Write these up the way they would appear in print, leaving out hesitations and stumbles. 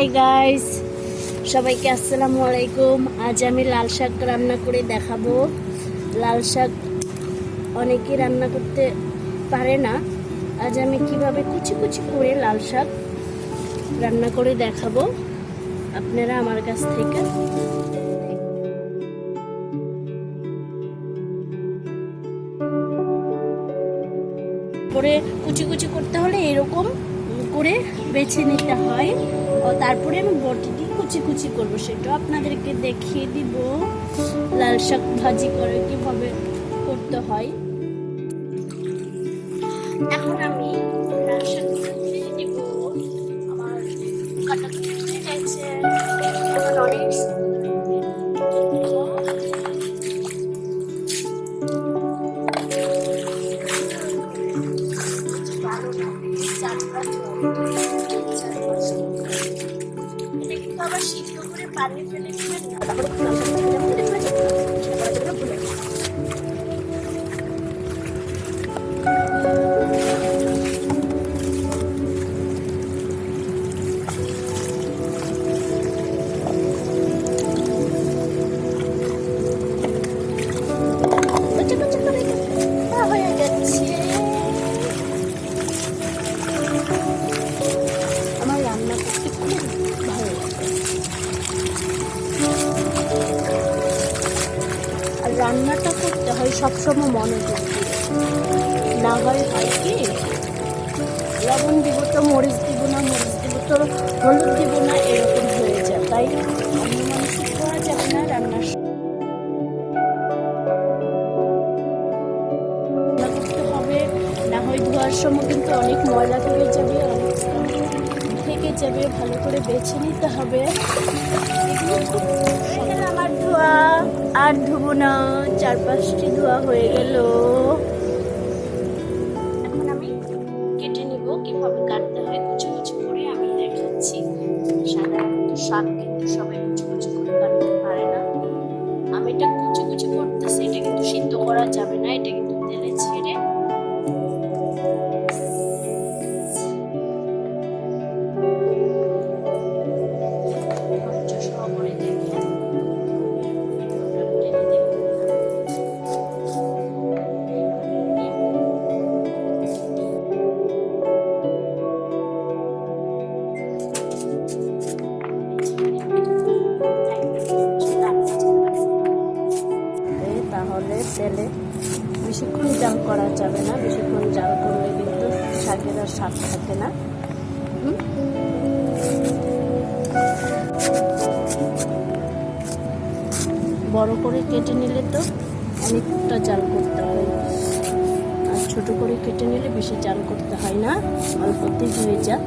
Hi guys, সবাইকে আসসালামু আলাইকুম। আজ আমি লাল শাক রান্না করে দেখাবো। লাল শাক অনেকেই রান্না করতে পারে না। আজ আমি কিভাবে কুচি কুচি করে লাল শাক রান্না করে দেখাবো, আপনারা আমার কাছ থেকে করে কুচি কুচি করতে হলে এরকম করে বেছে নিতে হয়। তারপরে আমি বটিটি কুচি কুচি করবো, সেটাও আপনাদেরকে দেখিয়ে দিব। লাল শাক ভাজি করে কিভাবে করতে হয়। এখন আমি লাল শাক দিয়ে দিব। আমার কাটা হয়ে গেছে, এখন অনেক আবার সিদ্ধ করে পানি ফেলে দিবেন না, তারপরে হয়ে গেছে। আমার রান্না করতে খুব ভালো লাগে, আর রান্নাটা করতে হয় সবসময় মনোযোগ দিয়ে, না হয় কি লবণ দিব তো মরিচ দিব না, মরিচ দিব তো হলুদ দিব না, এরকম হয়ে যায়। তাই অন্য মানুষের করা যাবে না। রান্না করতে হবে, না হয় ধোয়ার সময় কিন্তু অনেক ময়লা থেকে যাবে, অনেক থেকে যাবে। ভালো করে বেছে নিতে হবে। আমার ধোয়া আর ধুবো না, 4-5টি ধোয়া হয়ে গেল। এখন আমি কেটে নিব, কিভাবে কাটতে হয় কুচি কুচি করে আমি দেখাচ্ছি। সাধারণত শাক কিন্তু সবাই কুচি কুচি করে কাটতে পারে না। আমি এটা কুচি কুচি করতেছি, এটা কিন্তু সিদ্ধ করা যাবে না, এটা কিন্তু তেলে ছেড়ে তাহলে তেলে বেশিক্ষণ জাল করা যাবে না। বেশিক্ষণ জাল করলে কিন্তু শাকের আর স্বাদ থাকে না। বড় করে কেটে নিলে তো অনেকটা জাল করতে হয়, আর ছোট করে কেটে নিলে বেশি জাল করতে হয় না, অল্পতেই হয়ে যায়।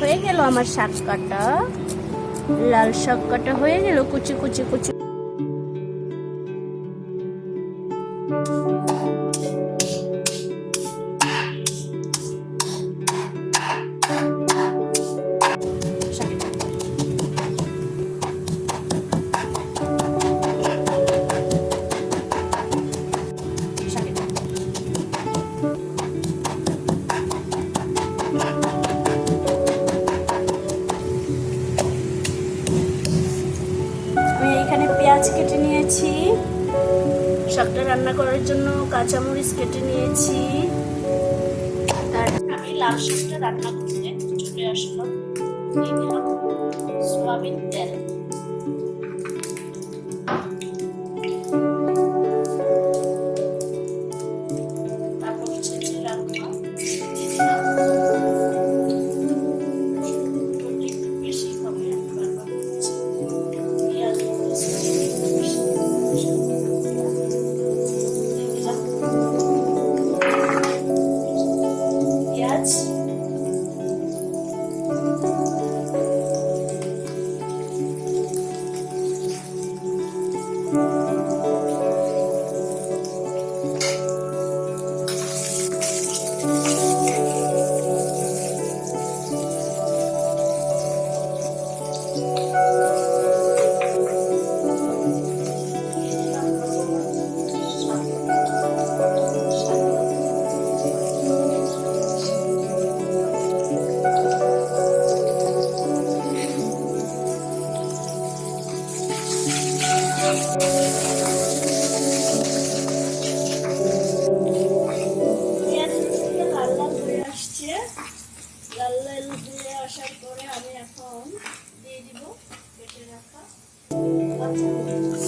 হয়ে গেল আমার শাক কাটা, লাল শাক কাটা হয়ে গেল কুচি কুচি কুচি। পেঁয়াজ কেটে নিয়েছি, শাকটা রান্না করার জন্য কাঁচামরিচ কেটে নিয়েছি। আর আমি লাল শাকটা রান্না করতে চলে আসলাম। দিয়ে দিলাম সয়াবিন তেল, তারপর ছেঁচে রাখলাম। বেশি হবে পেঁয়াজ, লাল লাল হয়ে আসার পরে আমি এখন দিয়ে দিব কেটে রাখা কাঁচামরিচ।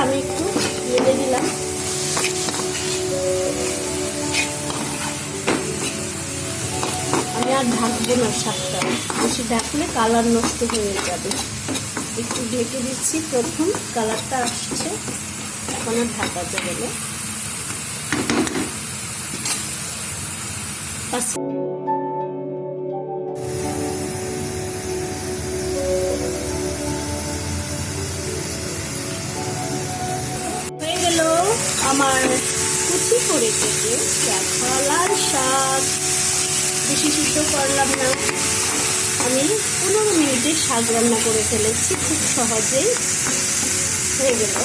আমি একটু নেড়ে দিলাম। আমি আর ঢাকবো না, শাকটা বেশি ঢাকলে কালার নষ্ট হয়ে যাবে। একটু ঢেকে দিচ্ছি, প্রথম কালারটা আসছে, এখন আর ঢাকা যাবে না। আমার কুচি করে কেটে রাখা লাল শাক, বেশি সিদ্ধ করলাম না, আমি 15 মিনিটে শাক রান্না করে ফেলেছি, খুব সহজেই হয়ে গেল।